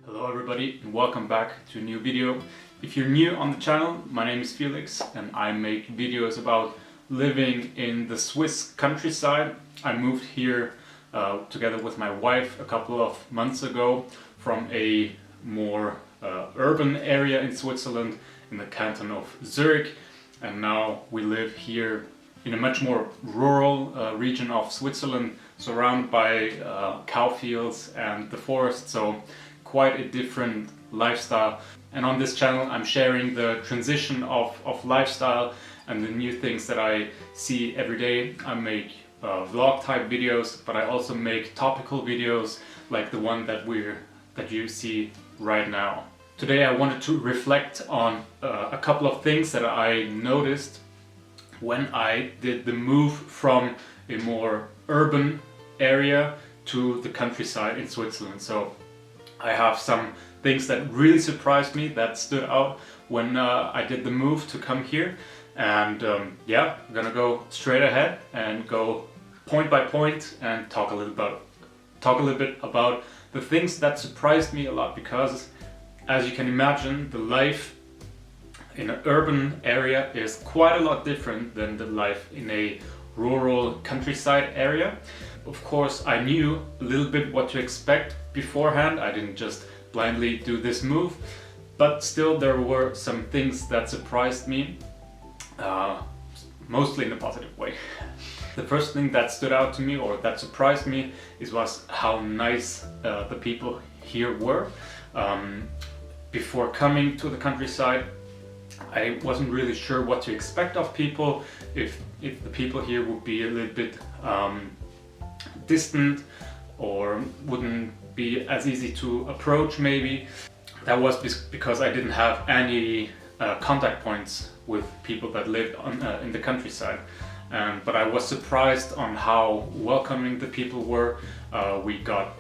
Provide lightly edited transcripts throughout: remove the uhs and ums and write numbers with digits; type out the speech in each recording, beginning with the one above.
Hello everybody and welcome back to a new video. If you're new on the channel, my name is Felix and I make videos about living in the Swiss countryside. I moved here together with my wife a couple of months ago from a more urban area in Switzerland in the canton of Zürich, and now we live here in a much more rural region of Switzerland, surrounded by cow fields and the forest, so quite a different lifestyle. And on this channel I'm sharing the transition of lifestyle and the new things that I see every day. I make vlog type videos, but I also make topical videos like the one that you see right now. Today I wanted to reflect on a couple of things that I noticed when I did the move from a more urban area to the countryside in Switzerland. So I have some things that really surprised me, that stood out when I did the move to come here. And yeah, I'm gonna go straight ahead and go point by point and talk a little bit about the things that surprised me a lot, because as you can imagine, the life in an urban area is quite a lot different than the life in a rural countryside area. Of course, I knew a little bit what to expect beforehand. I didn't just blindly do this move, but still there were some things that surprised me, mostly in a positive way. The first thing that stood out to me, or that surprised me, was how nice the people here were. Before coming to the countryside, I wasn't really sure what to expect of people, if the people here would be a little bit distant or wouldn't be as easy to approach maybe. That was because I didn't have any contact points with people that lived in the countryside. But I was surprised on how welcoming the people were. We got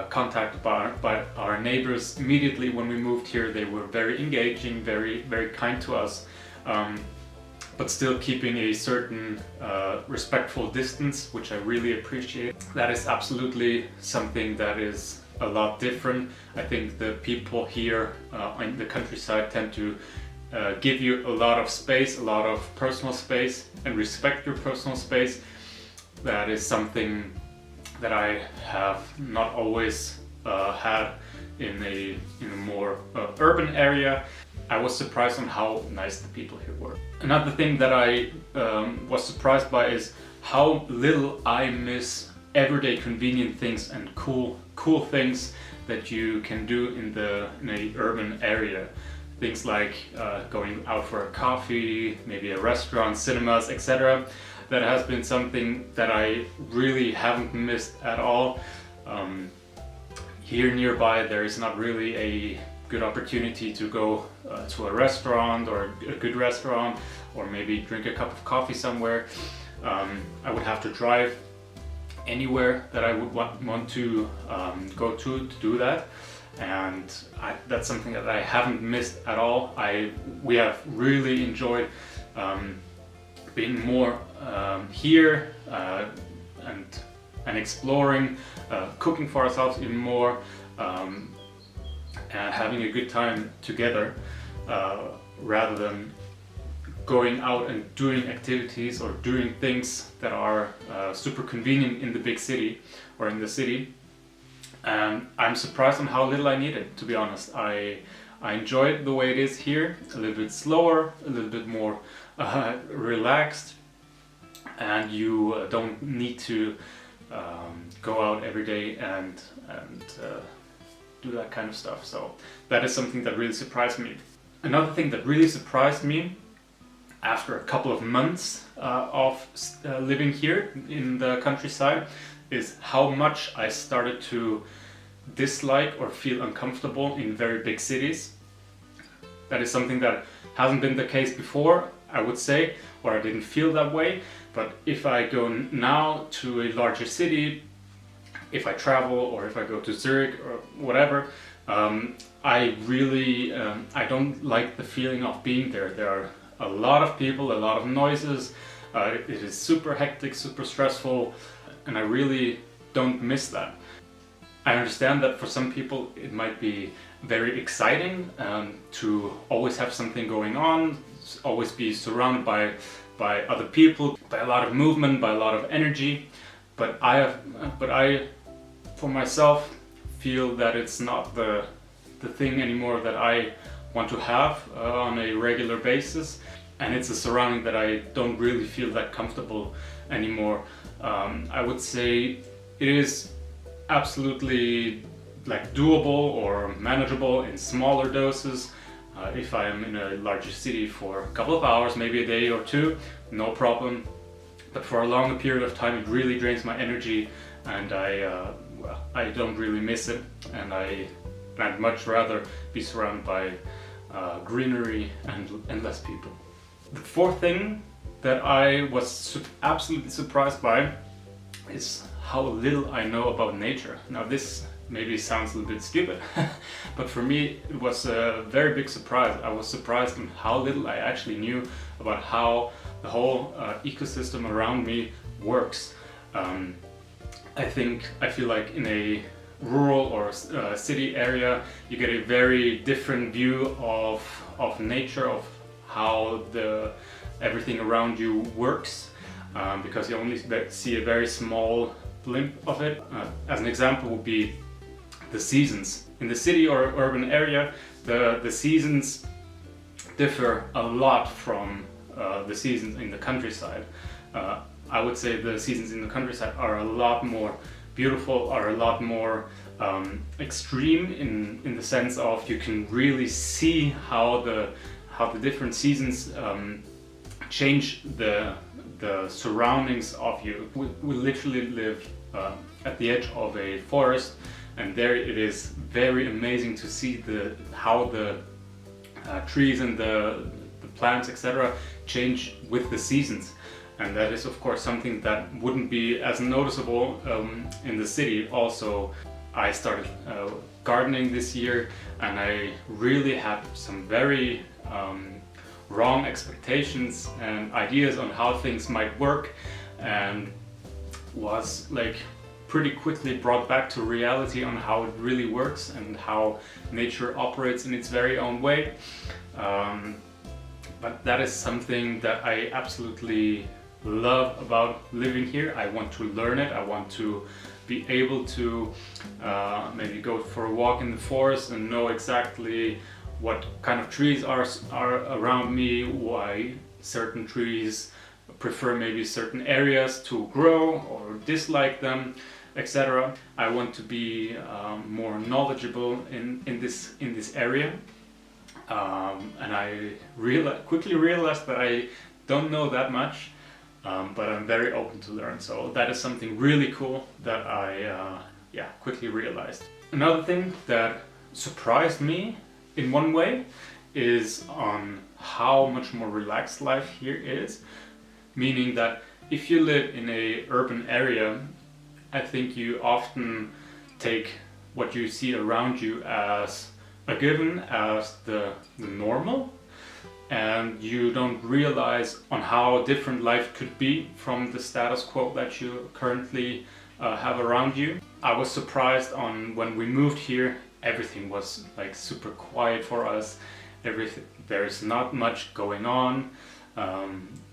contacted by our neighbors immediately when we moved here. They were very engaging, very kind to us, but still keeping a certain respectful distance, which I really appreciate. That is absolutely something that is a lot different. I think the people here in the countryside tend to give you a lot of space, a lot of personal space, and respect your personal space. That is something that I have not always had in a more urban area. I was surprised on how nice the people here were. Another thing that I was surprised by is how little I miss everyday convenient things and cool things that you can do in a urban area. Things like going out for a coffee, maybe a restaurant, cinemas, etc. That has been something that I really haven't missed at all. Here nearby there is not really a good opportunity to go to a restaurant, or a good restaurant, or maybe drink a cup of coffee somewhere. I would have to drive anywhere that I would want to go to do that, and that's something that I haven't missed at all. We have really enjoyed being more here and exploring, cooking for ourselves even more, and having a good time together, rather than going out and doing activities or doing things that are super convenient in the big city or in the city. And I'm surprised on how little I needed, to be honest. I enjoyed the way it is here, a little bit slower, a little bit more relaxed, and you don't need to go out every day and do that kind of stuff. So that is something that really surprised me. Another thing that really surprised me after a couple of months of living here in the countryside is how much I started to dislike or feel uncomfortable in very big cities. That is something that hasn't been the case before, I would say, or I didn't feel that way. But if I go now to a larger city, if I travel or if I go to Zurich or whatever, I really I don't like the feeling of being there. There are a lot of people, a lot of noises. It is super hectic, super stressful, and I really don't miss that. I understand that for some people it might be very exciting to always have something going on, always be surrounded by other people, by a lot of movement, by a lot of energy. But I, for myself, feel that it's not the thing anymore that I want to have on a regular basis, and it's a surrounding that I don't really feel that comfortable anymore. I would say it is absolutely like doable or manageable in smaller doses. If I am in a larger city for a couple of hours, maybe a day or two, no problem. But for a longer period of time, it really drains my energy, and I don't really miss it. And I'd much rather be surrounded by greenery and less people. The fourth thing that I was absolutely surprised by is how little I know about nature. Now this maybe sounds a little bit stupid, but for me it was a very big surprise. I was surprised on how little I actually knew about how the whole ecosystem around me works. I feel like in a rural or city area you get a very different view of nature, of how everything around you works, because you only see a very small blimp of it. As an example would be the seasons. In the city or urban area, the seasons differ a lot from the seasons in the countryside. I would say the seasons in the countryside are a lot more beautiful, are a lot more extreme in the sense of you can really see how the different seasons change the surroundings of you. We literally live at the edge of a forest, and there it is very amazing to see how the trees and the plants, etc., change with the seasons. And that is of course something that wouldn't be as noticeable in the city. Also, I started gardening this year, and I really had some very wrong expectations and ideas on how things might work, and was like pretty quickly brought back to reality on how it really works and how nature operates in its very own way. But that is something that I absolutely love about living here. I want to learn it. I want to be able to maybe go for a walk in the forest and know exactly what kind of trees are around me, why certain trees prefer maybe certain areas to grow or dislike them, etc. I want to be more knowledgeable in this area, and I quickly realized that I don't know that much, but I'm very open to learn. So that is something really cool that I quickly realized. Another thing that surprised me in one way is on how much more relaxed life here is. Meaning that if you live in a urban area, I think you often take what you see around you as a given, as the normal, and you don't realize on how different life could be from the status quo that you currently have around you. I was surprised on when we moved here, everything was like super quiet for us. There's not much going on.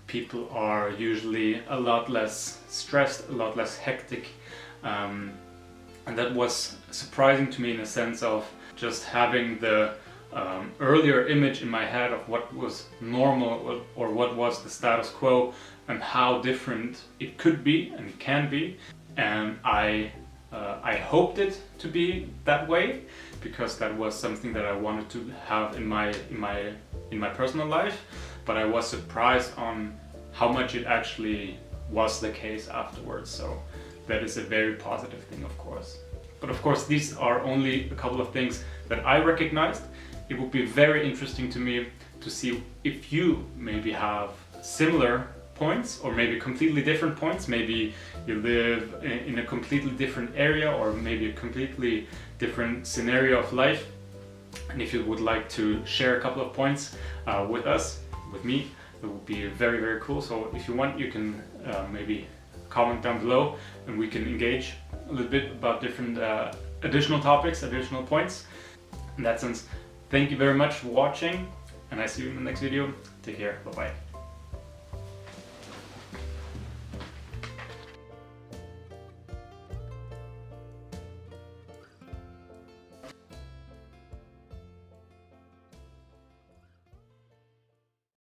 People are usually a lot less stressed, a lot less hectic, and that was surprising to me in a sense of just having the earlier image in my head of what was normal or what was the status quo and how different it could be and can be. And I hoped it to be that way, because that was something that I wanted to have in my personal life. But I was surprised on how much it actually was the case afterwards. So that is a very positive thing, of course. But of course, these are only a couple of things that I recognized. It would be very interesting to me to see if you maybe have similar points, or maybe completely different points. Maybe you live in a completely different area, or maybe a completely different scenario of life. And if you would like to share a couple of points with us, with me, it would be very, very cool. So if you want, you can maybe comment down below, and we can engage a little bit about different additional topics, additional points. In that sense, thank you very much for watching, and I see you in the next video. Take care, bye bye.